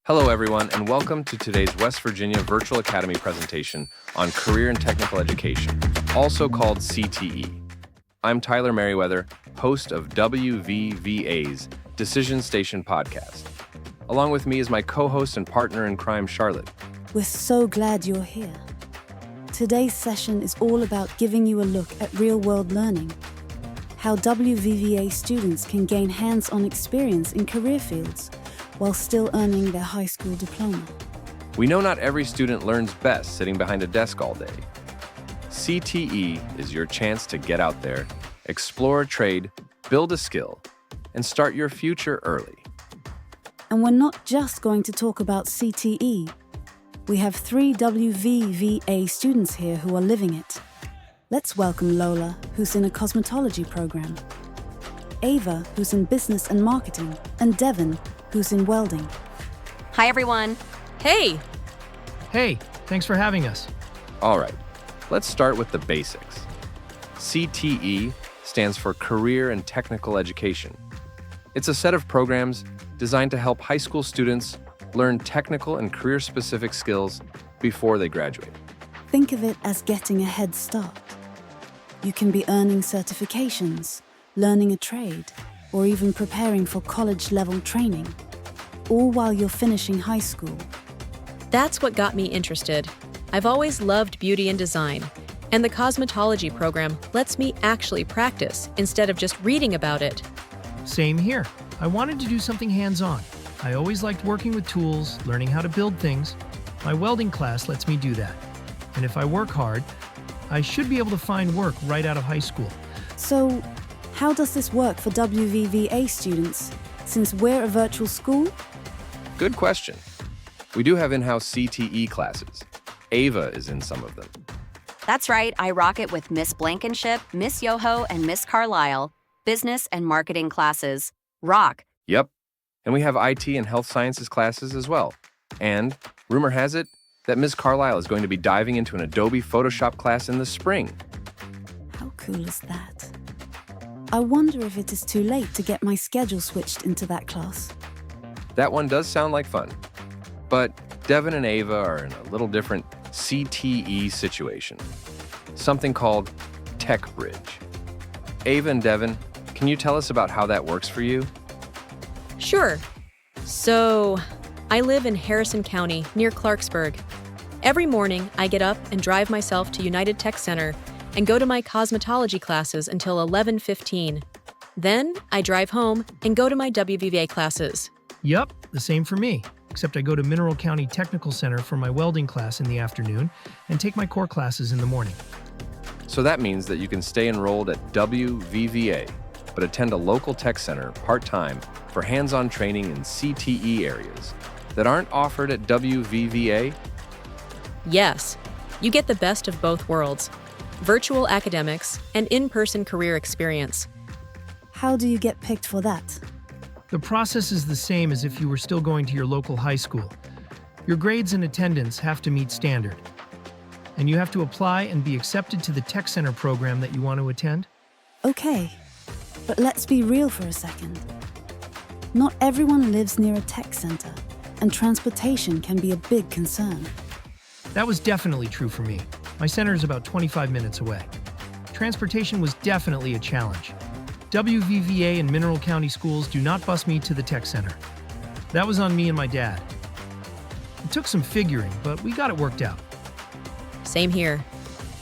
Hello, everyone, and welcome to today's West Virginia Virtual Academy presentation on Career and Technical Education, also called CTE. I'm Tyler Merriweather, host of WVVA's Decision Station podcast. Along with me is my co-host and partner in crime, Charlotte. We're so glad you're here. Today's session is all about giving you a look at real-world learning, how WVVA students can gain hands-on experience in career fields while still earning their high school diploma. We know not every student learns best sitting behind a desk all day. CTE is your chance to get out there, explore a trade, build a skill, and start your future early. And we're not just going to talk about CTE. We have 3 WVVA students here who are living it. Let's welcome Lola, who's in a cosmetology program, Ava, who's in business and marketing, and Devin, who's in welding. Hi, everyone. Hey! Hey, thanks for having us. All right, let's start with the basics. CTE stands for Career and Technical Education. It's a set of programs designed to help high school students learn technical and career-specific skills before they graduate. Think of it as getting a head start. You can be earning certifications, learning a trade, or even preparing for college-level training, all while you're finishing high school. That's what got me interested. I've always loved beauty and design, and the cosmetology program lets me actually practice instead of just reading about it. Same here. I wanted to do something hands-on. I always liked working with tools, learning how to build things. My welding class lets me do that. And if I work hard, I should be able to find work right out of high school. So, how does this work for WVVA students, since we're a virtual school? Good question. We do have in-house CTE classes. Ava is in some of them. That's right, I rock it with Miss Blankenship, Miss Yoho, and Miss Carlisle. Business and marketing classes. Rock. Yep. And we have IT and health sciences classes as well. And rumor has it that Ms. Carlisle is going to be diving into an Adobe Photoshop class in the spring. How cool is that? I wonder if it is too late to get my schedule switched into that class. That one does sound like fun. But Devin and Ava are in a little different CTE situation. Something called Tech Bridge. Ava and Devin, can you tell us about how that works for you? Sure. So, I live in Harrison County, near Clarksburg. Every morning, I get up and drive myself to United Tech Center and go to my cosmetology classes until 11:15. Then, I drive home and go to my WVVA classes. Yup, the same for me, except I go to Mineral County Technical Center for my welding class in the afternoon and take my core classes in the morning. So that means that you can stay enrolled at WVVA, but attend a local tech center part-time for hands-on training in CTE areas that aren't offered at WVVA? Yes, you get the best of both worlds. Virtual academics and in-person career experience. How do you get picked for that? The process is the same as if you were still going to your local high school. Your grades and attendance have to meet standard. And you have to apply and be accepted to the Tech Center program that you want to attend. Okay, but let's be real for a second. Not everyone lives near a tech center, and transportation can be a big concern. That was definitely true for me. My center is about 25 minutes away. Transportation was definitely a challenge. WVVA and Mineral County schools do not bus me to the Tech Center. That was on me and my dad. It took some figuring, but we got it worked out. Same here.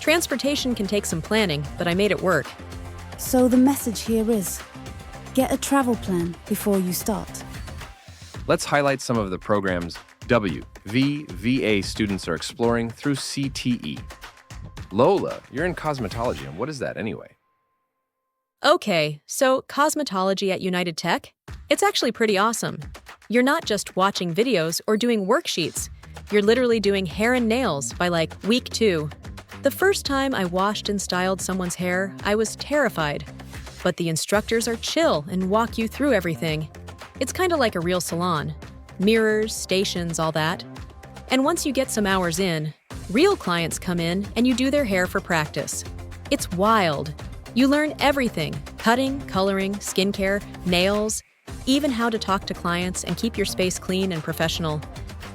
Transportation can take some planning, but I made it work. So the message here is, get a travel plan before you start. Let's highlight some of the programs WVVA students are exploring through CTE. Lola, you're in cosmetology, and what is that anyway? Okay, so cosmetology at United Tech? It's actually pretty awesome. You're not just watching videos or doing worksheets. You're literally doing hair and nails by like week 2. The first time I washed and styled someone's hair, I was terrified. But the instructors are chill and walk you through everything. It's kind of like a real salon. Mirrors, stations, all that. And once you get some hours in, real clients come in and you do their hair for practice. It's wild. You learn everything: cutting, coloring, skincare, nails. even how to talk to clients and keep your space clean and professional.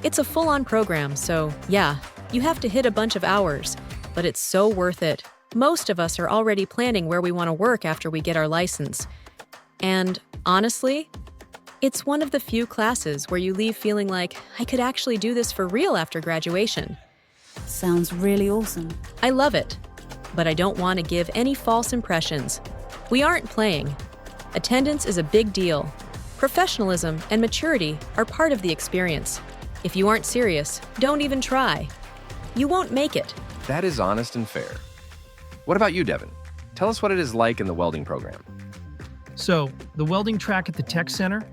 It's a full-on program, so yeah, you have to hit a bunch of hours, but it's so worth it. Most of us are already planning where we want to work after we get our license. And honestly, it's one of the few classes where you leave feeling like, I could actually do this for real after graduation. Sounds really awesome. I love it, but I don't want to give any false impressions. We aren't playing. Attendance is a big deal. Professionalism and maturity are part of the experience. If you aren't serious, don't even try. You won't make it. That is honest and fair. What about you, Devin? Tell us what it is like in the welding program. So, the welding track at the tech center?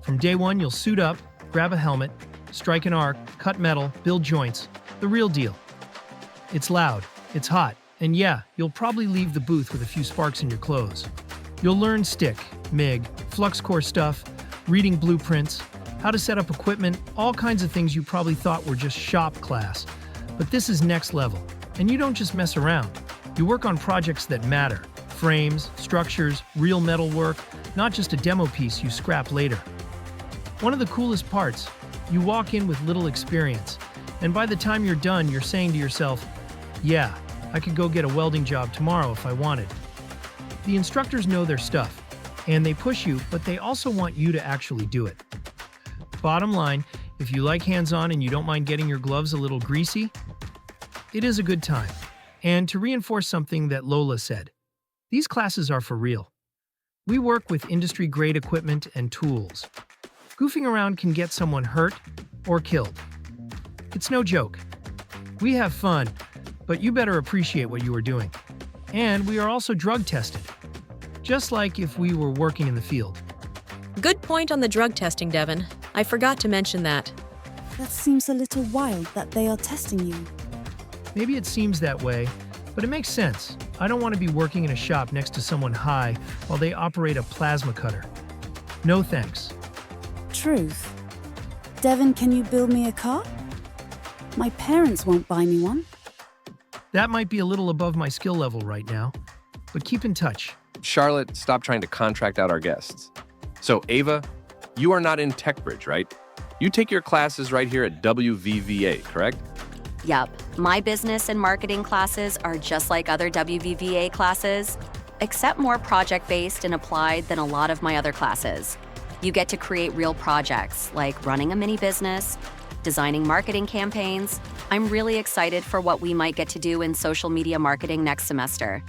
From day one, you'll suit up, grab a helmet, strike an arc, cut metal, build joints. The real deal. It's loud, it's hot, and yeah, you'll probably leave the booth with a few sparks in your clothes. You'll learn stick, MIG, flux core stuff, reading blueprints, how to set up equipment, all kinds of things you probably thought were just shop class. But this is next level, and you don't just mess around. You work on projects that matter. Frames, structures, real metal work, not just a demo piece you scrap later. One of the coolest parts, you walk in with little experience, and by the time you're done, you're saying to yourself, yeah, I could go get a welding job tomorrow if I wanted. The instructors know their stuff, and they push you, but they also want you to actually do it. Bottom line, if you like hands-on and you don't mind getting your gloves a little greasy, it is a good time. And to reinforce something that Lola said, these classes are for real. We work with industry-grade equipment and tools. Goofing around can get someone hurt or killed. It's no joke. We have fun, but you better appreciate what you are doing. And we are also drug tested, just like if we were working in the field. Good point on the drug testing, Devin. I forgot to mention that. That seems a little wild that they are testing you. Maybe it seems that way, but it makes sense. I don't want to be working in a shop next to someone high while they operate a plasma cutter. No thanks. Truth. Devin, can you build me a car? My parents won't buy me one. That might be a little above my skill level right now, but keep in touch. Charlotte, stop trying to contract out our guests. So, Ava, you are not in TechBridge, right? You take your classes right here at WVVA, correct? Yup, my business and marketing classes are just like other WVVA classes, except more project-based and applied than a lot of my other classes. You get to create real projects, like running a mini business, designing marketing campaigns. I'm really excited for what we might get to do in social media marketing next semester.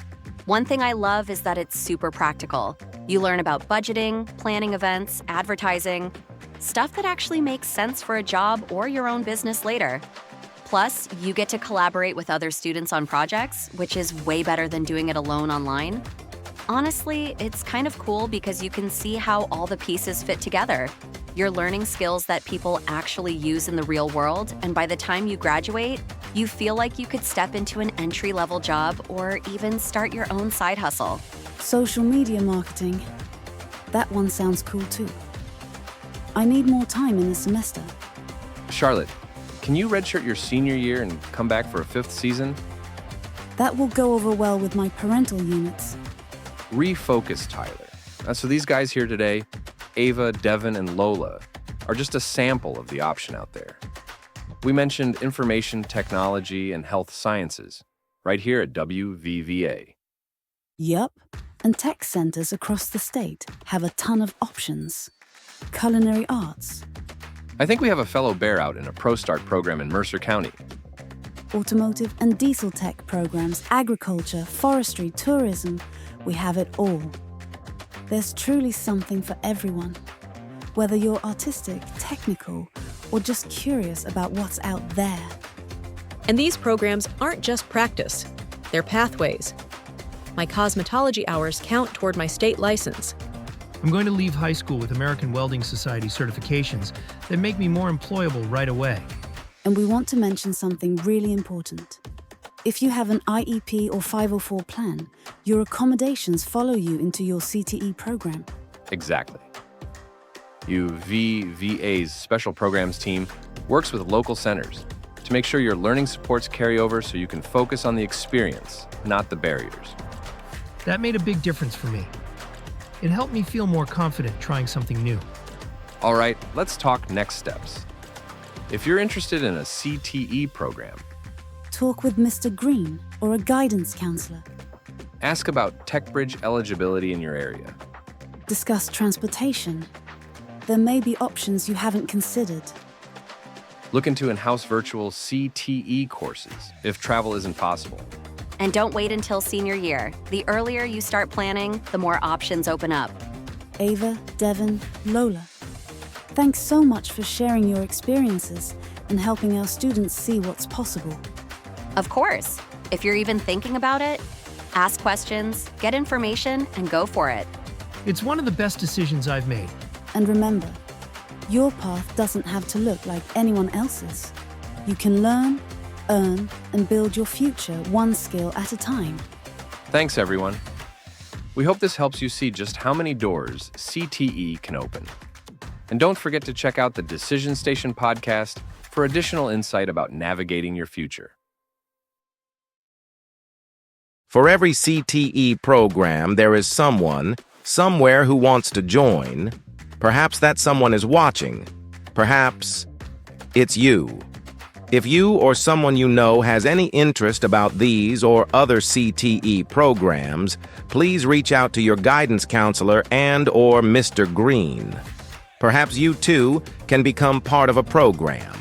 One thing I love is that it's super practical. You learn about budgeting, planning events, advertising, stuff that actually makes sense for a job or your own business later. Plus, you get to collaborate with other students on projects, which is way better than doing it alone online. Honestly, it's kind of cool because you can see how all the pieces fit together. You're learning skills that people actually use in the real world, and by the time you graduate, you feel like you could step into an entry-level job or even start your own side hustle. Social media marketing. That one sounds cool too. I need more time in the semester. Charlotte, can you redshirt your senior year and come back for a 5th season? That will go over well with my parental units. Refocus, Tyler. So these guys here today, Ava, Devin, and Lola, are just a sample of the option out there. We mentioned information technology and health sciences, right here at WVVA. Yup, and tech centers across the state have a ton of options. Culinary arts, I think we have a fellow bear out in a ProStart program in Mercer County. automotive and diesel tech programs, agriculture, forestry, tourism. We have it all. There's truly something for everyone. Whether you're artistic, technical, or just curious about what's out there. And these programs aren't just practice, they're pathways. My cosmetology hours count toward my state license. I'm going to leave high school with American Welding Society certifications that make me more employable right away. And we want to mention something really important. If you have an IEP or 504 plan, your accommodations follow you into your CTE program. Exactly. UVVA's special programs team works with local centers to make sure your learning supports carry over so you can focus on the experience, not the barriers. That made a big difference for me. It helped me feel more confident trying something new. All right, let's talk next steps. If you're interested in a CTE program, Talk with Mr. Green or a guidance counselor. ask about TechBridge eligibility in your area. Discuss transportation. There may be options you haven't considered. Look into in-house virtual CTE courses if travel isn't possible. And don't wait until senior year. The earlier you start planning, the more options open up. Ava, Devon, Lola. Thanks so much for sharing your experiences and helping our students see what's possible. Of course, if you're even thinking about it, ask questions, get information, and go for it. It's one of the best decisions I've made. And remember, your path doesn't have to look like anyone else's. You can learn, earn, and build your future one skill at a time. Thanks, everyone. We hope this helps you see just how many doors CTE can open. And don't forget to check out the Decision Station podcast for additional insight about navigating your future. For every CTE program, there is someone, somewhere who wants to join. Perhaps that someone is watching. Perhaps it's you. If you or someone you know has any interest about these or other CTE programs, please reach out to your guidance counselor and/or Mr. Green. Perhaps you too can become part of a program.